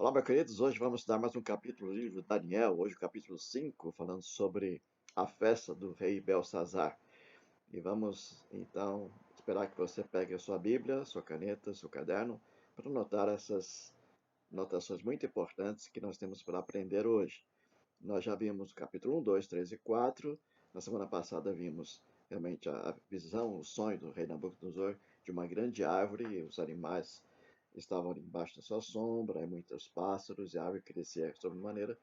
Olá, meus queridos. Hoje vamos estudar mais um capítulo do livro de Daniel. Hoje, o capítulo 5, falando sobre a festa do rei Belsazar. E vamos, então, esperar que você pegue a sua Bíblia, sua caneta, seu caderno, para anotar essas notações muito importantes que nós temos para aprender hoje. Nós já vimos o capítulo 1, 2, 3 e 4. Na semana passada vimos realmente a visão, o sonho do rei Nabucodonosor de uma grande árvore e os animais estavam embaixo da sua sombra, e muitos pássaros, e a árvore crescia sobremaneira.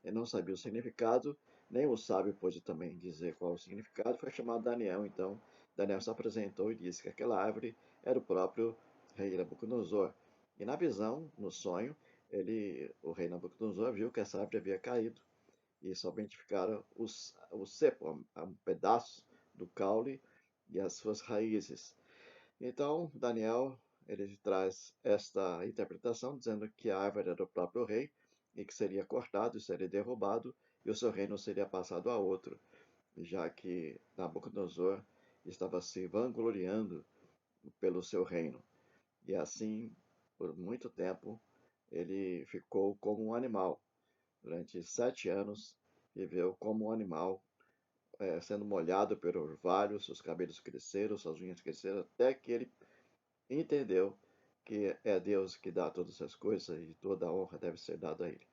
Ele não sabia o significado, nem o sábio pôde também dizer qual o significado. Foi chamado Daniel, então Daniel se apresentou e disse que aquela árvore era o próprio rei Nabucodonosor. E na visão, no sonho, o rei Nabucodonosor viu que essa árvore havia caído e somente ficaram o cepo, um pedaço do caule e as suas raízes. Então, Daniel, ele traz esta interpretação, dizendo que a árvore era o próprio rei e que seria cortado e seria derrubado e o seu reino seria passado a outro, já que Nabucodonosor estava se vangloriando pelo seu reino. E assim, por muito tempo, ele ficou como um animal. Durante 7 anos, viveu como um animal, sendo molhado pelo orvalho, seus cabelos cresceram, suas unhas cresceram, até que ele entendeu que é Deus que dá todas as coisas e toda a honra deve ser dada a Ele.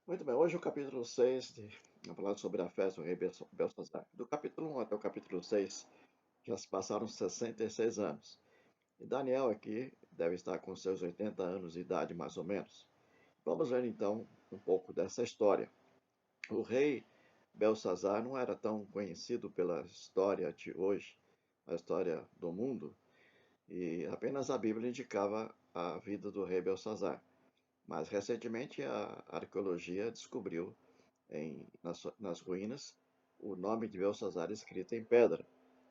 Muito bem, hoje o capítulo 6, vamos falar sobre a festa do rei Belsazar. Do capítulo 1 até o capítulo 6, já se passaram 66 anos. E Daniel aqui deve estar com seus 80 anos de idade, mais ou menos. Vamos ver então um pouco dessa história. O rei Belsazar não era tão conhecido pela história de hoje, a história do mundo, e apenas a Bíblia indicava a vida do rei Belsazar. Mas recentemente a arqueologia descobriu nas ruínas o nome de Belsazar escrito em pedra,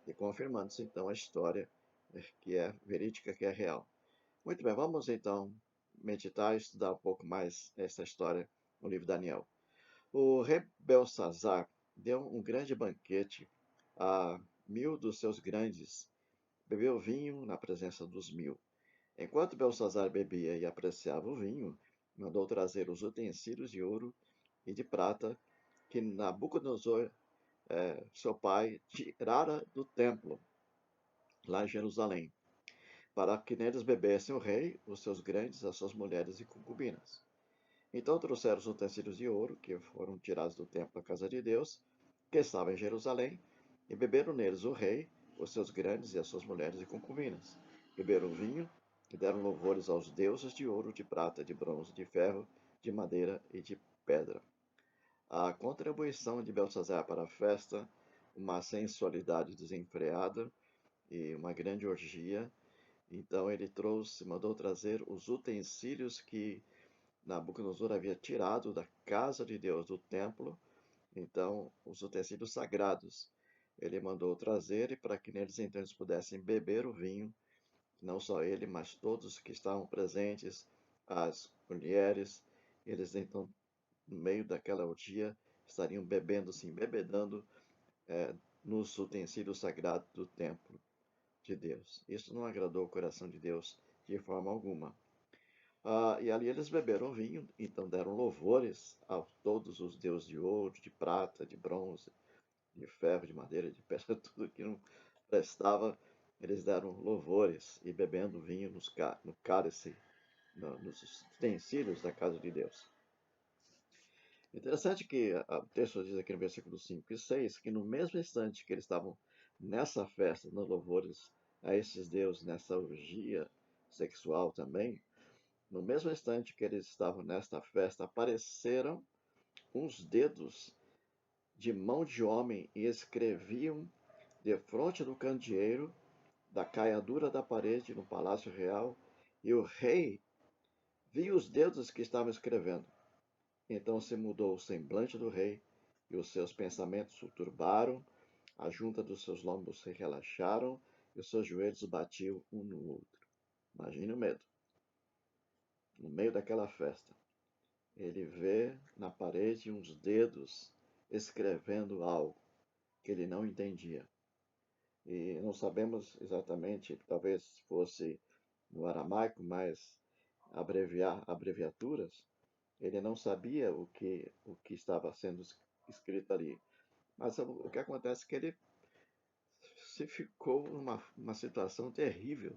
e confirmando-se então a história que é verídica, que é real. Muito bem, vamos então meditar e estudar um pouco mais essa história no livro de Daniel. O rei Belsazar deu um grande banquete a 1.000 dos seus grandes, bebeu vinho na presença dos 1.000. Enquanto Belsazar bebia e apreciava o vinho, mandou trazer os utensílios de ouro e de prata que Nabucodonosor, seu pai, tirara do templo, lá em Jerusalém, para que neles bebessem o rei, os seus grandes, as suas mulheres e concubinas. Então trouxeram os utensílios de ouro, que foram tirados do templo da casa de Deus, que estava em Jerusalém, e beberam neles o rei, os seus grandes e as suas mulheres e concubinas. Beberam vinho e deram louvores aos deuses de ouro, de prata, de bronze, de ferro, de madeira e de pedra. A contribuição de Belsazar para a festa, uma sensualidade desenfreada e uma grande orgia. Então ele mandou trazer os utensílios que Nabucodonosor havia tirado da casa de Deus, do templo, então os utensílios sagrados. Ele mandou trazer e para que neles então eles pudessem beber o vinho, não só ele, mas todos que estavam presentes, as mulheres, eles então, no meio daquela orgia, estariam bebendo, se embebedando nos utensílios sagrados do templo de Deus. Isso não agradou o coração de Deus de forma alguma. E ali eles beberam vinho, então deram louvores a todos os deuses de ouro, de prata, de bronze, de ferro, de madeira, de pedra, tudo que não prestava, eles deram louvores e bebendo vinho no cálice, nos utensílios da casa de Deus. Interessante que o texto diz aqui no versículo 5 e 6 que no mesmo instante que eles estavam nessa festa, nos louvores a esses deuses, nessa orgia sexual também, no mesmo instante que eles estavam nesta festa, apareceram uns dedos de mão de homem e escreviam defronte do candeeiro da caiadura da parede no palácio real, e o rei viu os dedos que estavam escrevendo. Então se mudou o semblante do rei, e os seus pensamentos o turbaram, a junta dos seus lombos se relaxaram, e os seus joelhos batiam um no outro. Imagine o medo. No meio daquela festa, ele vê na parede uns dedos escrevendo algo que ele não entendia. E não sabemos exatamente, talvez fosse no aramaico, mas abreviar abreviaturas, ele não sabia o que estava sendo escrito ali. Mas o que acontece é que ele se ficou numa situação terrível.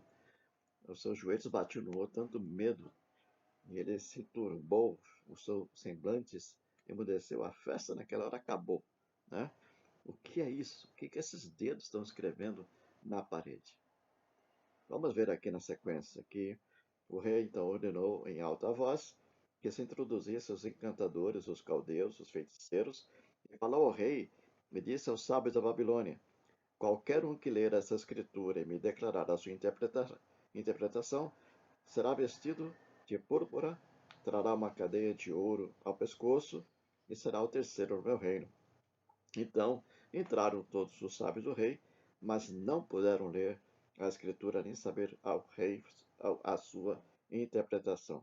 Os seus joelhos batiam no outro, tanto medo, e ele se turbou, o seu semblante emudeceu, a festa naquela hora acabou, né? O que é isso? O que esses dedos estão escrevendo na parede? Vamos ver aqui na sequência que o rei então ordenou em alta voz que se introduzissem os encantadores, os caldeus, os feiticeiros, e falou ao rei, e disse aos sábios da Babilônia: qualquer um que ler essa escritura e me declarar a sua interpretação será vestido de púrpura, trará uma cadeia de ouro ao pescoço e será o terceiro no meu reino. Então entraram todos os sábios do rei, mas não puderam ler a escritura nem saber ao rei a sua interpretação.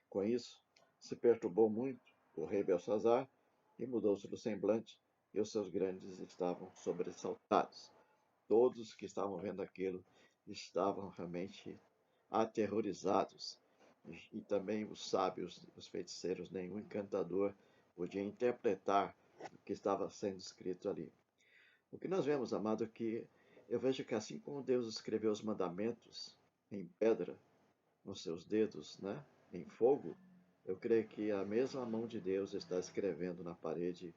Com isso, se perturbou muito o rei Belsazar e mudou-se o semblante, e os seus grandes estavam sobressaltados. Todos que estavam vendo aquilo estavam realmente aterrorizados. E também os sábios, os feiticeiros, nenhum encantador podia interpretar o que estava sendo escrito ali. O que nós vemos, amado, é que eu vejo que assim como Deus escreveu os mandamentos em pedra, nos seus dedos, né, em fogo, eu creio que a mesma mão de Deus está escrevendo na parede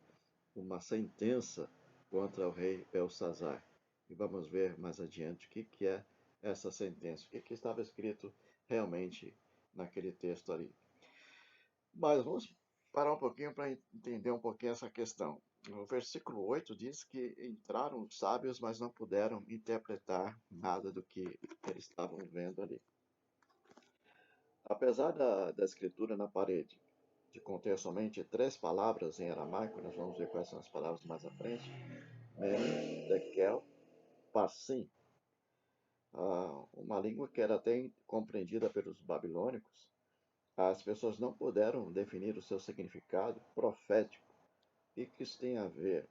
uma sentença contra o rei Belsazar. E vamos ver mais adiante o que é essa sentença, o que estava escrito realmente naquele texto ali. Mas vamos parar um pouquinho para entender um pouquinho essa questão. O versículo 8 diz que entraram os sábios, mas não puderam interpretar nada do que eles estavam vendo ali. Apesar da escritura na parede de conter somente 3 palavras em aramaico, nós vamos ver quais são as palavras mais à frente, Mem, Tekel, Parsim, uma língua que era até compreendida pelos babilônicos, as pessoas não puderam definir o seu significado profético. O que isso tem a ver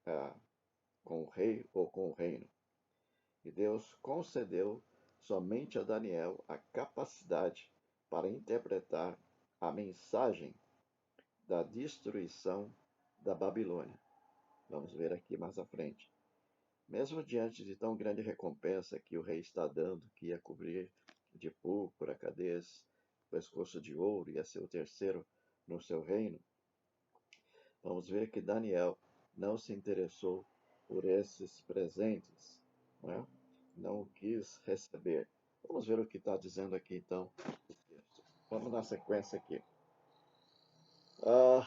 ah, com o rei ou com o reino? E Deus concedeu somente a Daniel a capacidade para interpretar a mensagem da destruição da Babilônia. Vamos ver aqui mais à frente. Mesmo diante de tão grande recompensa que o rei está dando, que ia cobrir de púrpura, cadeias, pescoço de ouro, ia ser o terceiro no seu reino, vamos ver que Daniel não se interessou por esses presentes, né? Não quis receber. Vamos ver o que está dizendo aqui então o texto. Vamos na sequência aqui. Ah,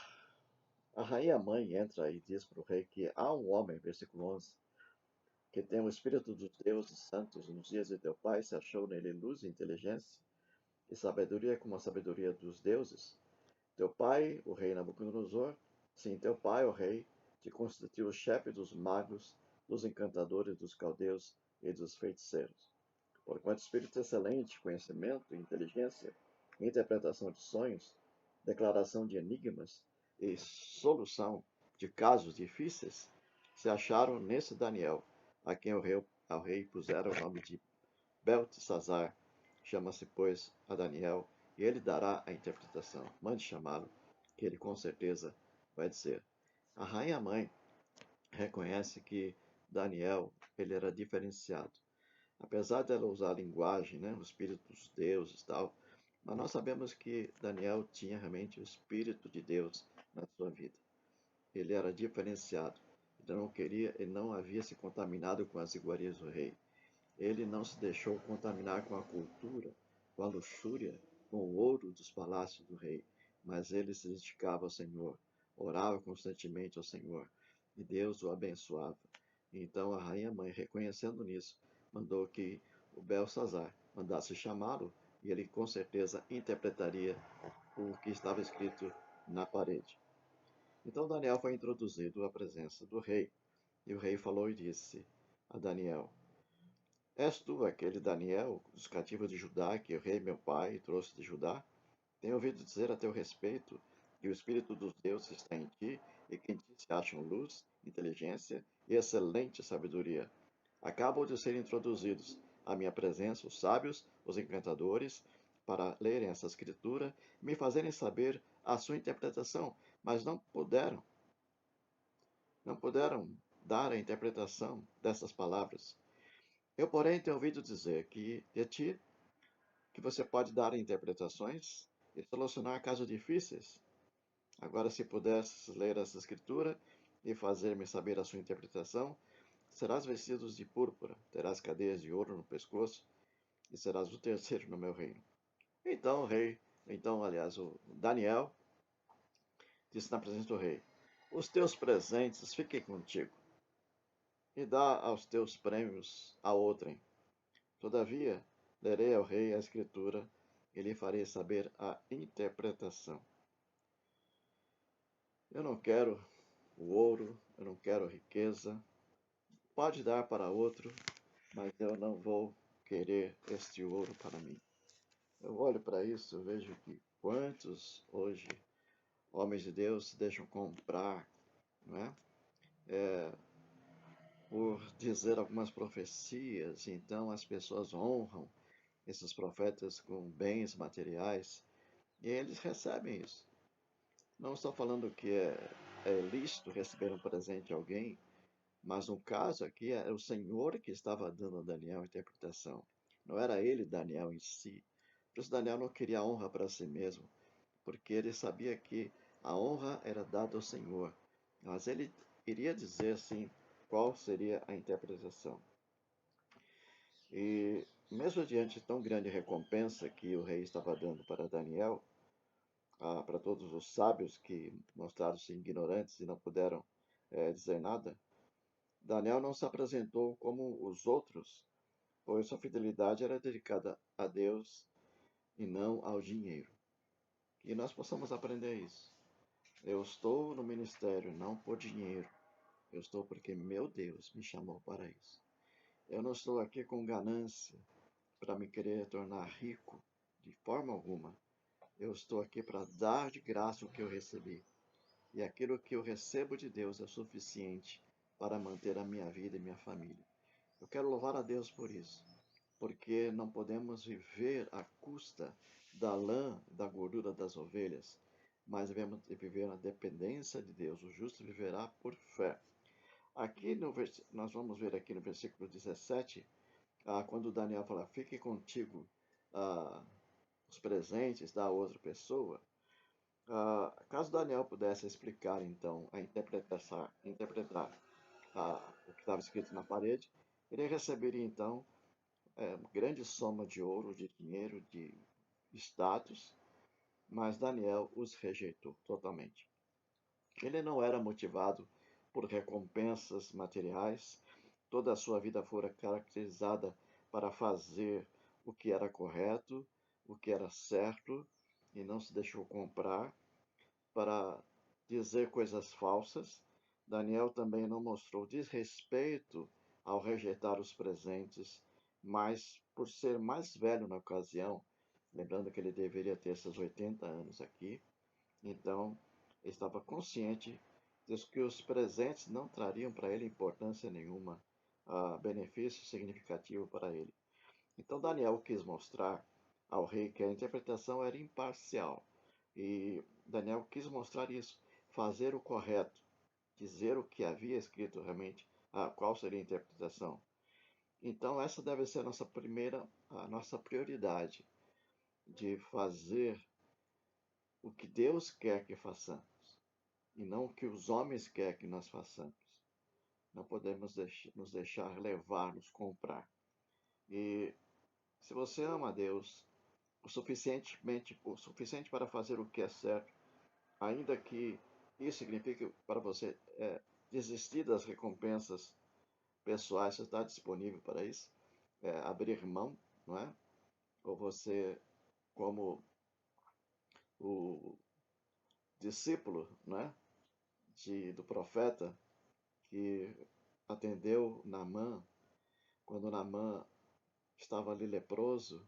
a rainha mãe entra e diz para o rei que há um homem, versículo 11, que tem o Espírito dos deuses santos nos dias de teu pai, se achou nele luz e inteligência, e sabedoria como a sabedoria dos deuses. Teu pai, o rei Nabucodonosor, sim, teu pai, o rei, te constituiu o chefe dos magos, dos encantadores, dos caldeus e dos feiticeiros. Porquanto espírito excelente, conhecimento, inteligência, interpretação de sonhos, declaração de enigmas e solução de casos difíceis se acharam nesse Daniel, a quem ao rei puseram o nome de Beltesazar. Chama-se, pois, a Daniel, e ele dará a interpretação. Mande chamá-lo, que ele com certeza vai dizer. A rainha mãe reconhece que Daniel ele era diferenciado. Apesar dela usar a linguagem, né, o espírito dos deuses e tal, mas nós sabemos que Daniel tinha realmente o espírito de Deus na sua vida. Ele era diferenciado. Ele não havia se contaminado com as iguarias do rei. Ele não se deixou contaminar com a cultura, com a luxúria, com o ouro dos palácios do rei, mas ele se dedicava ao Senhor, orava constantemente ao Senhor, e Deus o abençoava. Então a rainha mãe, reconhecendo nisso, mandou que o Belsazar mandasse chamá-lo, e ele com certeza interpretaria o que estava escrito na parede. Então Daniel foi introduzido à presença do rei, e o rei falou e disse a Daniel: És tu aquele Daniel, dos cativos de Judá, que o rei meu pai trouxe de Judá? Tenho ouvido dizer a teu respeito que o Espírito dos deuses está em ti, e que em ti se acham luz, inteligência e excelente sabedoria. Acabam de ser introduzidos à minha presença os sábios, os encantadores, para lerem essa escritura e me fazerem saber a sua interpretação, mas não puderam. Não puderam dar a interpretação dessas palavras. Eu, porém, tenho ouvido dizer que de ti, que você pode dar interpretações e solucionar casos difíceis. Agora, se pudesses ler essa escritura e fazer-me saber a sua interpretação, serás vestido de púrpura, terás cadeias de ouro no pescoço e serás o terceiro no meu reino. Então o rei, aliás, o Daniel disse na presença do rei: os teus presentes fiquem contigo e dá aos teus prêmios a outrem. Todavia, lerei ao rei a escritura e lhe farei saber a interpretação. Eu não quero o ouro, eu não quero a riqueza. Pode dar para outro, mas eu não vou querer este ouro para mim. Eu olho para isso, eu vejo que quantos hoje homens de Deus se deixam comprar, não é? Por dizer algumas profecias, então as pessoas honram esses profetas com bens materiais e eles recebem isso. Não estou falando que é lícito receber um presente de alguém, mas no caso aqui é o Senhor que estava dando a Daniel a interpretação. Não era ele, Daniel, em si. Por isso Daniel não queria honra para si mesmo, porque ele sabia que a honra era dada ao Senhor. Mas ele iria dizer, sim, qual seria a interpretação. E mesmo diante de tão grande recompensa que o rei estava dando para Daniel, para todos os sábios que mostraram-se ignorantes e não puderam dizer nada, Daniel não se apresentou como os outros, pois sua fidelidade era dedicada a Deus e não ao dinheiro. E nós possamos aprender isso. Eu estou no ministério não por dinheiro, eu estou porque meu Deus me chamou para isso. Eu não estou aqui com ganância para me querer tornar rico, de forma alguma. Eu estou aqui para dar de graça o que eu recebi. E aquilo que eu recebo de Deus é suficiente para manter a minha vida e minha família. Eu quero louvar a Deus por isso, porque não podemos viver à custa da lã, da gordura das ovelhas, mas devemos viver na dependência de Deus. O justo viverá por fé. Aqui nós vamos ver aqui no versículo 17, quando Daniel fala, fique contigo os presentes da outra pessoa. Caso Daniel pudesse explicar, então, interpretar o que estava escrito na parede, ele receberia, então, uma grande soma de ouro, de dinheiro, de status, mas Daniel os rejeitou totalmente. Ele não era motivado por recompensas materiais, toda a sua vida fora caracterizada para fazer o que era correto, o que era certo, e não se deixou comprar para dizer coisas falsas. Daniel também não mostrou desrespeito ao rejeitar os presentes, mas por ser mais velho na ocasião, lembrando que ele deveria ter seus 80 anos aqui, então ele estava consciente de que os presentes não trariam para ele importância nenhuma, benefício significativo para ele. Então Daniel quis mostrar ao rei que a interpretação era imparcial. E Daniel quis mostrar isso, fazer o correto, dizer o que havia escrito realmente, qual seria a interpretação. Então essa deve ser a nossa prioridade, de fazer o que Deus quer que façamos, e não o que os homens querem que nós façamos. Não podemos nos deixar levar, nos comprar. E se você ama a Deus o suficiente para fazer o que é certo, ainda que isso signifique para você desistir das recompensas pessoais, você está disponível para isso? Abrir mão, não é? Ou você, como o discípulo, não é? Do profeta que atendeu Naamã, quando Naamã estava ali leproso,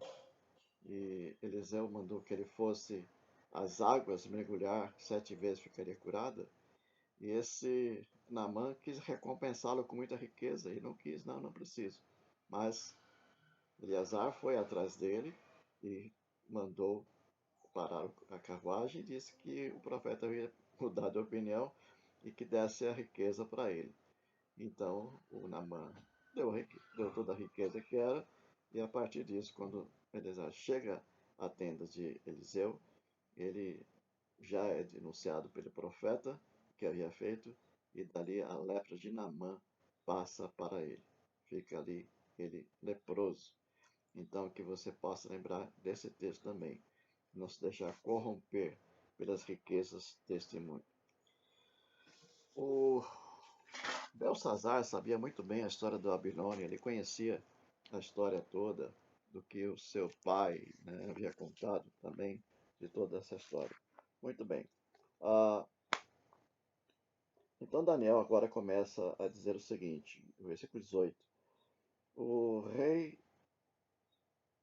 e Eliseu mandou que ele fosse às águas mergulhar 7 vezes ficaria curada. E esse Naamã quis recompensá-lo com muita riqueza e não quis, não preciso. Mas Eleazar foi atrás dele e mandou parar a carruagem e disse que o profeta havia mudado de opinião e que desse a riqueza para ele. Então o Naamã deu toda a riqueza que era, e a partir disso, quando Eliezer chega à tenda de Eliseu, ele já é denunciado pelo profeta que havia feito, e dali a lepra de Naamã passa para ele. Fica ali ele leproso. Então, que você possa lembrar desse texto também. Não se deixar corromper pelas riquezas deste mundo. O Belsazar sabia muito bem a história da Babilônia, ele conhecia a história toda do que o seu pai, né, havia contado também, de toda essa história. Muito bem. Ah, então Daniel agora começa a dizer o seguinte, no versículo 18: O rei,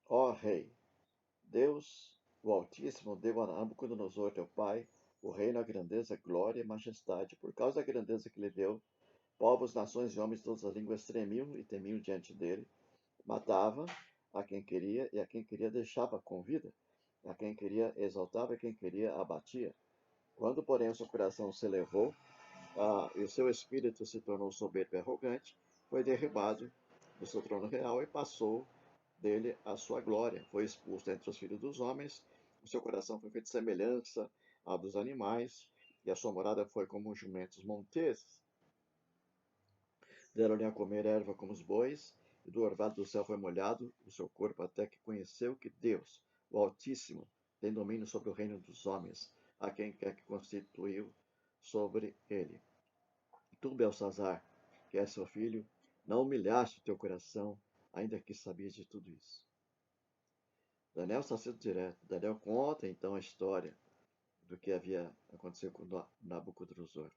ó rei, Deus, o Altíssimo, deu a Nabucodonosor, teu pai, o reino, a grandeza, glória e majestade. Por causa da grandeza que lhe deu, povos, nações e homens de todas as línguas tremiam e temiam diante dele. Matava a quem queria e a quem queria deixava com vida. A quem queria exaltava e a quem queria abatia. Quando, porém, o seu coração se elevou e o seu espírito se tornou soberbo e arrogante, foi derribado do seu trono real e passou dele a sua glória. Foi expulso entre os filhos dos homens, o seu coração foi feito semelhança ao dos animais, e a sua morada foi como jumentos monteses. Deram-lhe a comer erva como os bois, e do orvalho do céu foi molhado o seu corpo, até que conheceu que Deus, o Altíssimo, tem domínio sobre o reino dos homens, a quem quer que constituiu sobre ele. Tu, Belsazar, que és seu filho, não humilhaste o teu coração, ainda que sabias de tudo isso. Daniel está sendo direto. Daniel conta então a história do que havia acontecido com Nabucodonosor.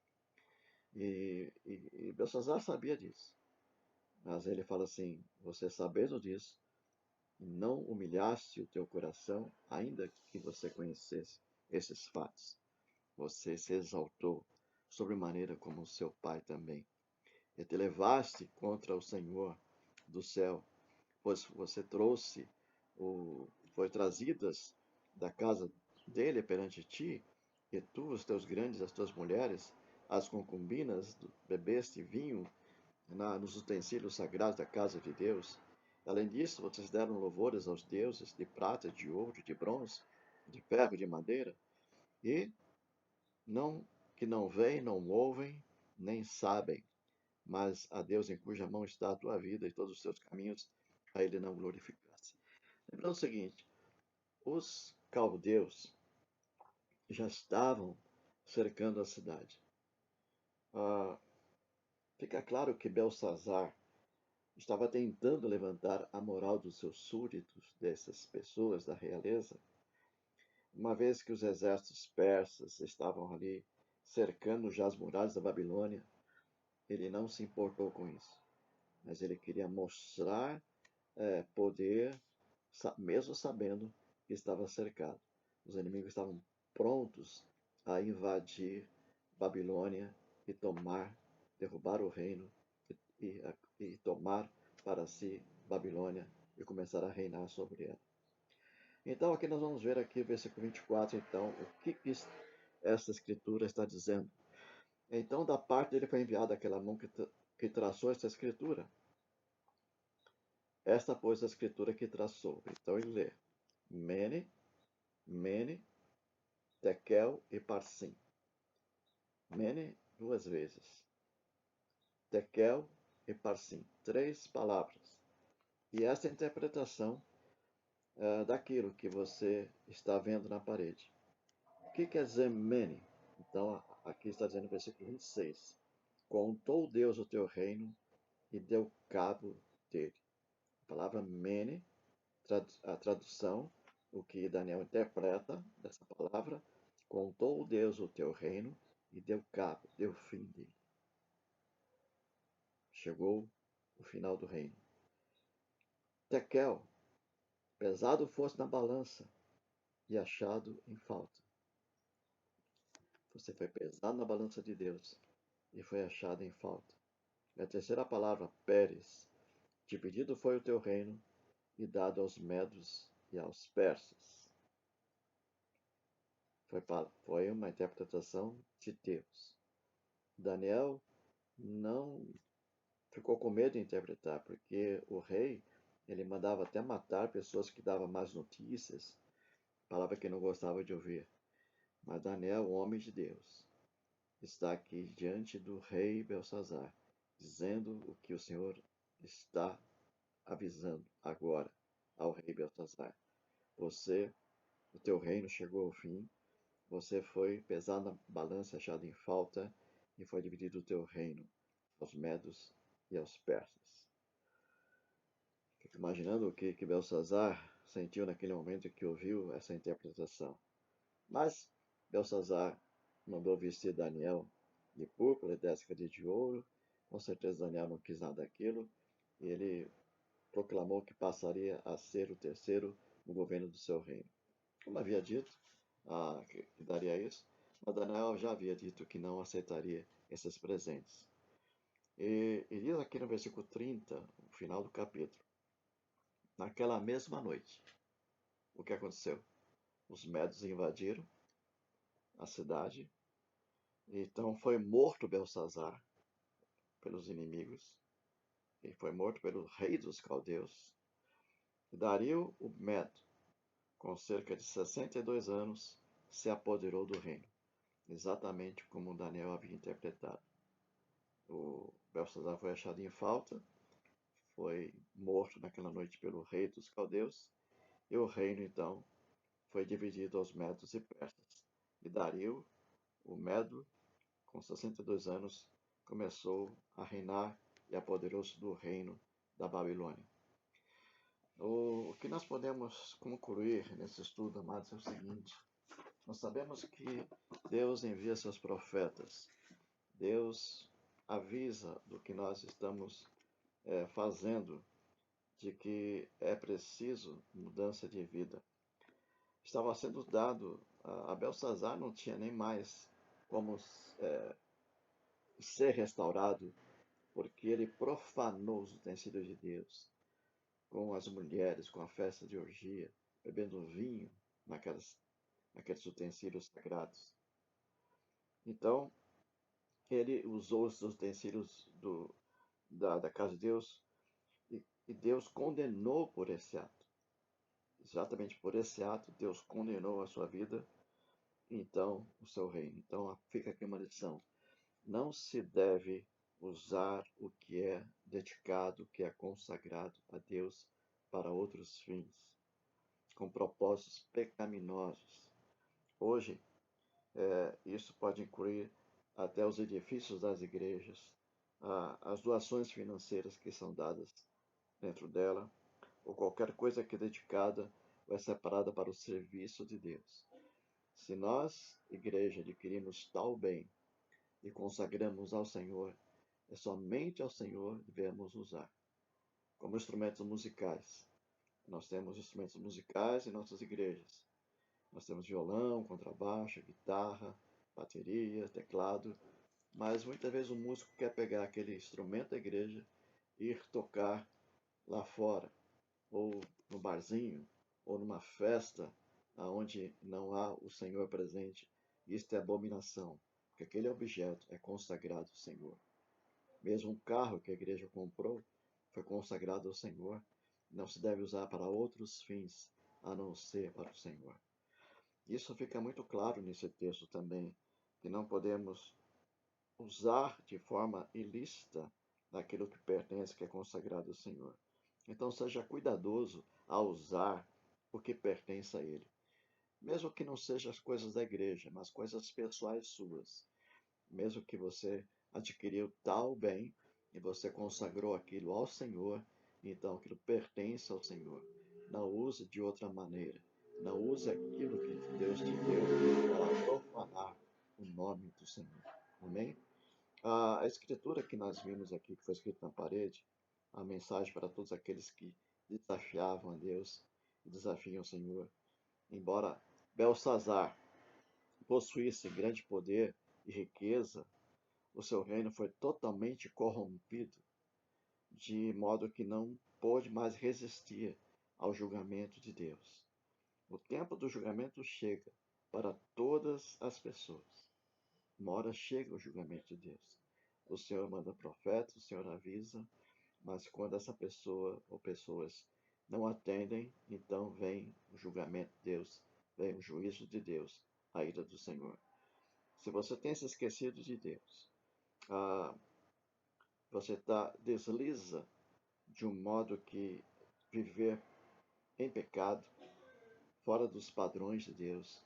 E Belsazar sabia disso. Mas ele fala assim: você sabendo disso, não humilhaste o teu coração, ainda que você conhecesse esses fatos. Você se exaltou sobremaneira como o seu pai também. E te levaste contra o Senhor do céu, pois você trouxe, foi trazidas da casa dele perante ti, e tu, os teus grandes, as tuas mulheres, as concubinas, bebeste vinho nos utensílios sagrados da casa de Deus. Além disso, vocês deram louvores aos deuses de prata, de ouro, de bronze, de ferro, de madeira, e não que não veem, não ouvem, nem sabem, mas a Deus em cuja mão está a tua vida e todos os teus caminhos, a ele não glorificasse. Lembrando o seguinte, os caldeus já estavam cercando a cidade. Fica claro que Belsazar estava tentando levantar a moral dos seus súditos, dessas pessoas da realeza, uma vez que os exércitos persas estavam ali cercando já as muralhas da Babilônia. Ele não se importou com isso, mas ele queria mostrar poder, mesmo sabendo que estava cercado. Os inimigos estavam prontos a invadir Babilônia e derrubar o reino e tomar para si Babilônia e começar a reinar sobre ela. Então aqui nós vamos ver aqui, versículo 24, então, o que essa escritura está dizendo. Então da parte dele foi enviada aquela mão que traçou esta escritura. Esta, pois, a escritura que traçou. Então ele lê: Mene, Mene, Tekel e Parsim. Mene, duas vezes. Tekel e Parsim. Três palavras. E esta interpretação daquilo que você está vendo na parede. O que quer dizer Mene? Então, aqui está dizendo no versículo 26. Contou Deus o teu reino e deu cabo dele. A palavra Mene, a tradução, o que Daniel interpreta dessa palavra, contou Deus o teu reino e deu cabo, deu fim dele. Chegou o final do reino. Tekel, pesado fosse na balança e achado em falta. Você foi pesado na balança de Deus e foi achado em falta. E a terceira palavra, Pérez, dividido foi o teu reino e dado aos medos e aos persas. Foi uma interpretação de Deus. Daniel não ficou com medo de interpretar, porque o rei, ele mandava até matar pessoas que davam más notícias, palavra que não gostava de ouvir. Mas Daniel, o homem de Deus, está aqui diante do rei Belsazar, dizendo o que o Senhor está avisando agora ao rei Belsazar. O teu reino chegou ao fim, você foi pesado na balança, achado em falta, e foi dividido o teu reino aos medos e aos persas. Fico imaginando o que Belsazar sentiu naquele momento que ouviu essa interpretação. Mas Belsazar mandou vestir Daniel de púrpura e 10 cadeias de ouro. Com certeza Daniel não quis nada daquilo. E ele proclamou que passaria a ser o terceiro no governo do seu reino. Como havia dito, que daria isso, mas Daniel já havia dito que não aceitaria esses presentes. E diz aqui no versículo 30, no final do capítulo, naquela mesma noite, o que aconteceu? Os medos invadiram a cidade, então foi morto Belsazar pelos inimigos, e foi morto pelo rei dos caldeus. E Dario, o Medo, com cerca de 62 anos, se apoderou do reino, exatamente como Daniel havia interpretado. O Belsazar foi achado em falta, foi morto naquela noite pelo rei dos caldeus, e o reino então foi dividido aos medos e persas. E Dario, o Medo, com 62 anos, começou a reinar e apoderou-se do reino da Babilônia. O que nós podemos concluir nesse estudo, amados, é o seguinte: nós sabemos que Deus envia seus profetas, Deus avisa do que nós estamos fazendo, de que é preciso mudança de vida. Estava sendo dado, a Belsazar não tinha nem mais como ser restaurado, porque ele profanou os utensílios de Deus, com as mulheres, com a festa de orgia, bebendo vinho naqueles utensílios sagrados. Então, ele usou os utensílios da casa de Deus e Deus condenou por esse ato. Exatamente por esse ato, Deus condenou a sua vida, então o seu reino. Então, fica aqui uma lição: não se deve usar o que é dedicado, o que é consagrado a Deus para outros fins, com propósitos pecaminosos. Hoje, isso pode incluir até os edifícios das igrejas, as doações financeiras que são dadas dentro dela, ou qualquer coisa que é dedicada ou é separada para o serviço de Deus. Se nós, igreja, adquirimos tal bem e consagramos ao Senhor, é somente ao Senhor devemos usar. Como instrumentos musicais. Nós temos instrumentos musicais em nossas igrejas. Nós temos violão, contrabaixo, guitarra, bateria, teclado, mas muitas vezes o músico quer pegar aquele instrumento da igreja e ir tocar lá fora, ou no barzinho, ou numa festa onde não há o Senhor presente. Isto é abominação, porque aquele objeto é consagrado ao Senhor. Mesmo um carro que a igreja comprou foi consagrado ao Senhor, não se deve usar para outros fins a não ser para o Senhor. Isso fica muito claro nesse texto também, que não podemos usar de forma ilícita aquilo que pertence, que é consagrado ao Senhor. Então seja cuidadoso ao usar o que pertence a Ele. Mesmo que não sejam as coisas da igreja, mas coisas pessoais suas. Mesmo que você adquiriu tal bem e você consagrou aquilo ao Senhor, então aquilo pertence ao Senhor. Não use de outra maneira. Não use aquilo que Deus te deu para profanar o nome do Senhor. Amém? A escritura que nós vimos aqui, que foi escrita na parede, a mensagem para todos aqueles que desafiavam a Deus e desafiam o Senhor. Embora Belsazar possuísse grande poder e riqueza, o seu reino foi totalmente corrompido, de modo que não pôde mais resistir ao julgamento de Deus. O tempo do julgamento chega, para todas as pessoas. Uma hora chega o julgamento de Deus. O Senhor manda profetas, o Senhor avisa, mas quando essa pessoa ou pessoas não atendem, então vem o julgamento de Deus, vem o juízo de Deus, a ira do Senhor. Se você tem se esquecido de Deus, ah, você desliza de um modo que viver em pecado, fora dos padrões de Deus,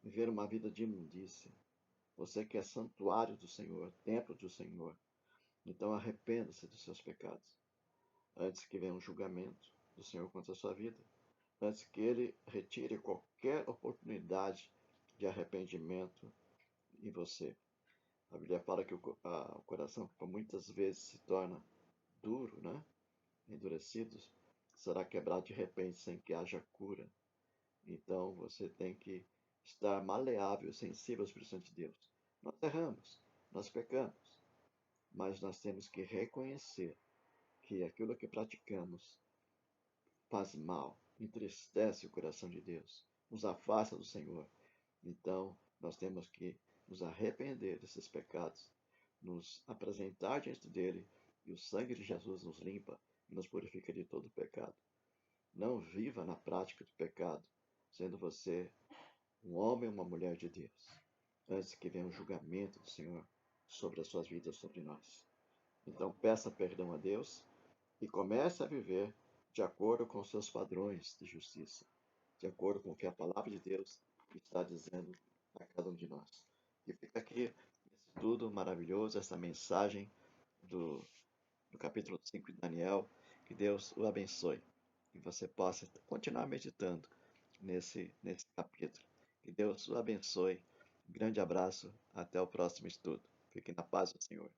viver uma vida de imundícia. Você que é santuário do Senhor, templo do Senhor, então arrependa-se dos seus pecados, antes que venha um julgamento do Senhor contra a sua vida, antes que Ele retire qualquer oportunidade de arrependimento em você. A Bíblia fala que o coração, por muitas vezes, se torna duro, né? Endurecido, será quebrado de repente sem que haja cura. Então você tem que estar maleável, sensível ao Espírito Santo de Deus. Nós erramos, nós pecamos, mas nós temos que reconhecer que aquilo que praticamos faz mal, entristece o coração de Deus, nos afasta do Senhor. Então nós temos que nos arrepender desses pecados, nos apresentar diante dele, e o sangue de Jesus nos limpa e nos purifica de todo pecado. Não viva na prática do pecado, sendo você um homem ou uma mulher de Deus, antes que venha o julgamento do Senhor sobre as suas vidas, sobre nós. Então peça perdão a Deus e comece a viver de acordo com os seus padrões de justiça, de acordo com o que a palavra de Deus está dizendo a cada um de nós. E fica aqui esse estudo maravilhoso, essa mensagem do, do capítulo 5 de Daniel. Que Deus o abençoe e você possa continuar meditando nesse capítulo. Que Deus o abençoe. Um grande abraço. Até o próximo estudo. Fique na paz do Senhor.